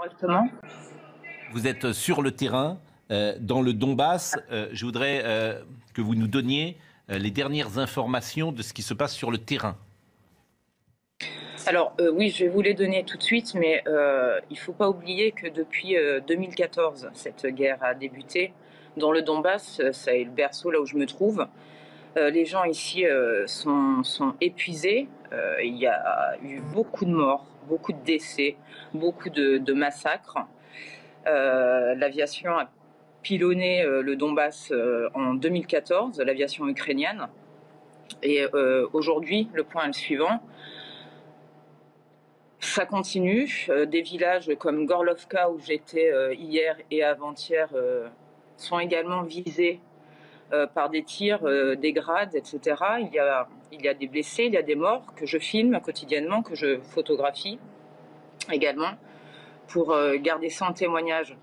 Correctement. Vous êtes sur le terrain, dans le Donbass. Je voudrais que vous nous donniez les dernières informations de ce qui se passe sur le terrain. Alors oui, je vais vous les donner tout de suite, mais il ne faut pas oublier que depuis 2014, cette guerre a débuté. Dans le Donbass, ça est le berceau là où je me trouve. Les gens ici sont épuisés. Il y a eu beaucoup de morts, beaucoup de décès, beaucoup de massacres. L'aviation a pilonné le Donbass en 2014, l'aviation ukrainienne. Et aujourd'hui, le point est le suivant. Ça continue. Des villages comme Gorlovka, où j'étais hier et avant-hier, sont également visés par des tirs, des grades, etc. Il y a des blessés, il y a des morts que je filme quotidiennement, que je photographie également, pour garder ça en témoignage.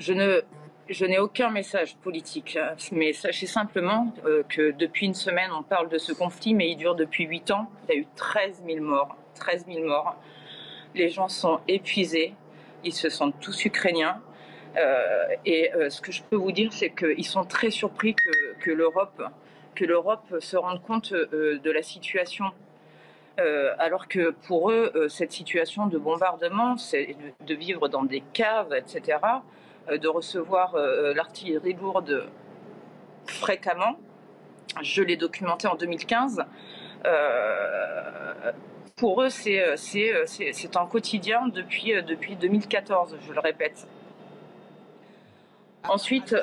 Je n'ai aucun message politique, hein, mais sachez simplement que depuis une semaine, on parle de ce conflit, mais il dure depuis 8 ans. Il y a eu 13 000 morts. 13 000 morts. Les gens sont épuisés, ils se sentent tous ukrainiens. Ce que je peux vous dire, c'est qu'ils sont très surpris que l'Europe se rende compte de la situation. Alors que pour eux, cette situation de bombardement, c'est de vivre dans des caves, etc., de recevoir l'artillerie lourde fréquemment. Je l'ai documenté en 2015. Pour eux, c'est un quotidien depuis 2014, je le répète. Ensuite,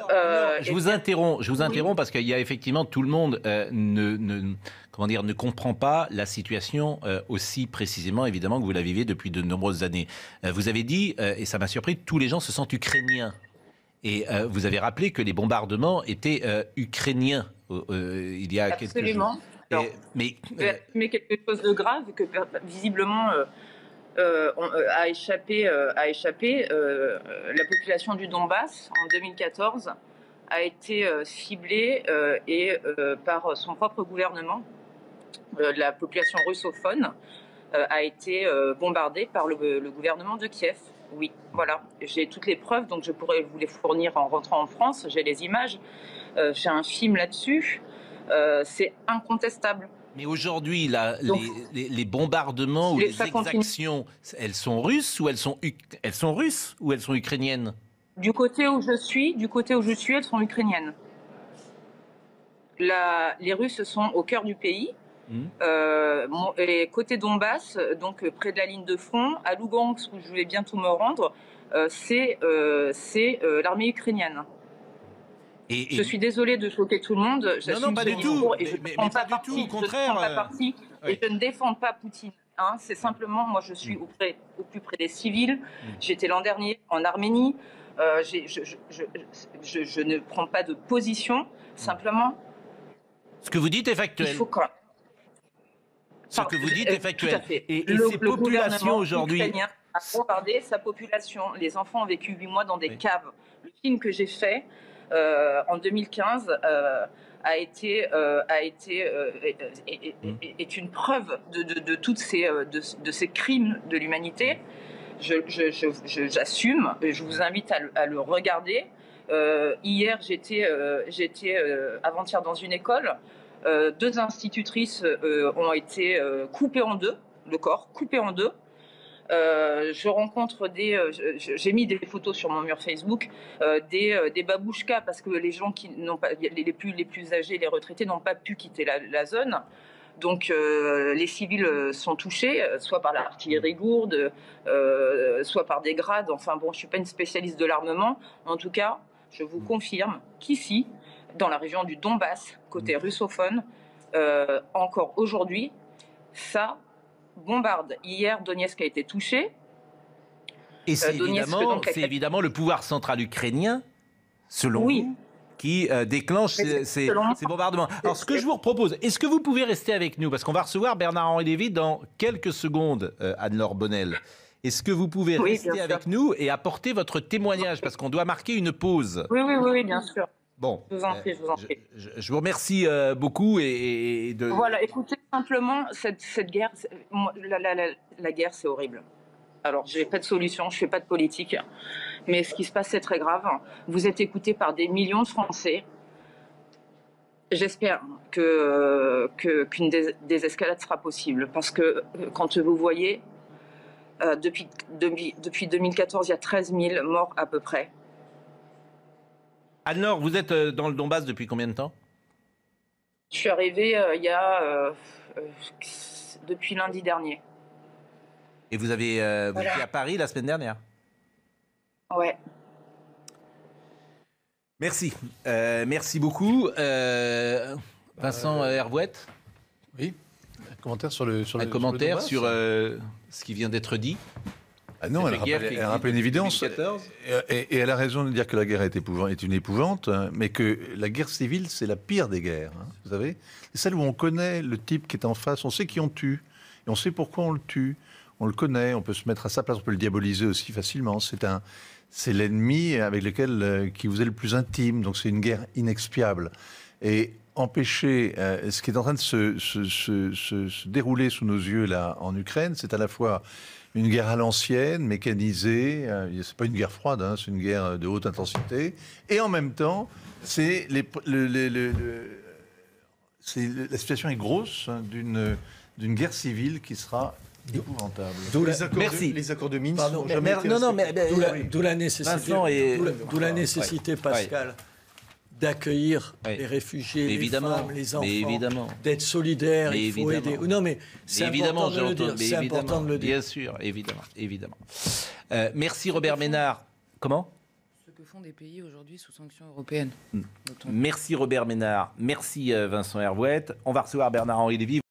je vous interromps parce qu'il y a effectivement tout le monde ne comprend pas la situation aussi précisément, évidemment, que vous la vivez depuis de nombreuses années. Vous avez dit, et ça m'a surpris, tous les gens se sentent ukrainiens. Et vous avez rappelé que les bombardements étaient ukrainiens il y a quelques jours. Alors, mais quelque chose de grave que visiblement a échappé. La population du Donbass en 2014 a été ciblée par son propre gouvernement. La population russophone a été bombardée par le gouvernement de Kiev. Oui, voilà. J'ai toutes les preuves, donc je pourrais vous les fournir en rentrant en France. J'ai les images. J'ai un film là-dessus. C'est incontestable. Mais aujourd'hui, les bombardements ou les exactions, elles sont russes ou elles sont ukrainiennes? Du côté où je suis, elles sont ukrainiennes. Les Russes sont au cœur du pays. Et côté Donbass, donc près de la ligne de front, à Lugansk, où je vais bientôt me rendre, c'est l'armée ukrainienne. Je suis désolée de choquer tout le monde. Non, pas du tout. Mais pas du tout, au contraire. Et je ne défends pas Poutine. Hein, c'est simplement, moi je suis au plus près des civils. J'étais l'an dernier en Arménie. Je ne prends pas de position. Simplement. Ce que vous dites est factuel. Il faut quand... Ce que vous dites est factuel. Et ces populations aujourd'hui a bombardé sa population. Les enfants ont vécu 8 mois dans des caves. Le film que j'ai fait en 2015 est une preuve de toutes ces crimes de l'humanité. J'assume. Je vous invite à le regarder. Hier, j'étais avant-hier dans une école. 2 institutrices ont été coupées en deux, le corps coupé en deux. Je rencontre j'ai mis des photos sur mon mur Facebook, des babouchkas, parce que les gens qui n'ont pas, les plus âgés, les retraités n'ont pas pu quitter la zone. Donc les civils sont touchés, soit par l'artillerie lourde, soit par des grades. Enfin bon, je suis pas une spécialiste de l'armement. En tout cas, je vous confirme qu'ici, dans la région du Donbass, côté russophone, encore aujourd'hui, ça bombarde. Hier, Donetsk a été touché. Et c'est évidemment le pouvoir central ukrainien, selon vous, qui déclenche ces bombardements. Alors, ce que je vous propose, est-ce que vous pouvez rester avec nous? Parce qu'on va recevoir Bernard-Henri Lévy dans quelques secondes, Anne-Laure Bonnel. Est-ce que vous pouvez rester avec nous et apporter votre témoignage? Parce qu'on doit marquer une pause. Oui, bien sûr. Bon, je vous en prie. Je vous remercie beaucoup Voilà, écoutez, simplement, cette guerre, la guerre, c'est horrible. Alors, j'ai pas de solution, je fais pas de politique, mais ce qui se passe, c'est très grave. Vous êtes écoutés par des millions de Français. J'espère qu'une désescalade sera possible, parce que quand vous voyez, depuis 2014, il y a 13 000 morts à peu près. Anne-Laure, vous êtes dans le Donbass depuis combien de temps? Je suis arrivée depuis lundi dernier. Et vous étiez à Paris la semaine dernière? Ouais. Merci. Merci beaucoup. Vincent Hervouette? Oui. Un commentaire sur ce qui vient d'être dit. Ah non, elle rappelle une évidence. Et elle a raison de dire que la guerre est une épouvante, mais que la guerre civile, c'est la pire des guerres. Hein, vous savez, c'est celle où on connaît le type qui est en face, on sait qui on tue, et on sait pourquoi on le tue. On le connaît, on peut se mettre à sa place, on peut le diaboliser aussi facilement. C'est l'ennemi avec lequel qui vous est le plus intime, donc c'est une guerre inexpiable. Et empêcher ce qui est en train de se dérouler sous nos yeux là en Ukraine, c'est à la fois une guerre à l'ancienne, mécanisée, c'est pas une guerre froide, hein, c'est une guerre de haute intensité, et en même temps, la situation est grosse hein, d'une guerre civile qui sera épouvantable. Les accords de Minsk sont jamais d'où la nécessité, Pascal, d'accueillir les réfugiés, les femmes, les enfants, d'être solidaires, il faut aider. Non, mais c'est important de le dire. C'est important de le dire. Bien sûr, évidemment. Merci Robert Ménard. Comment ? Ce que font des pays aujourd'hui sous sanctions européennes. Merci Robert Ménard. Merci Vincent Hervouette. On va recevoir Bernard-Henri Lévy.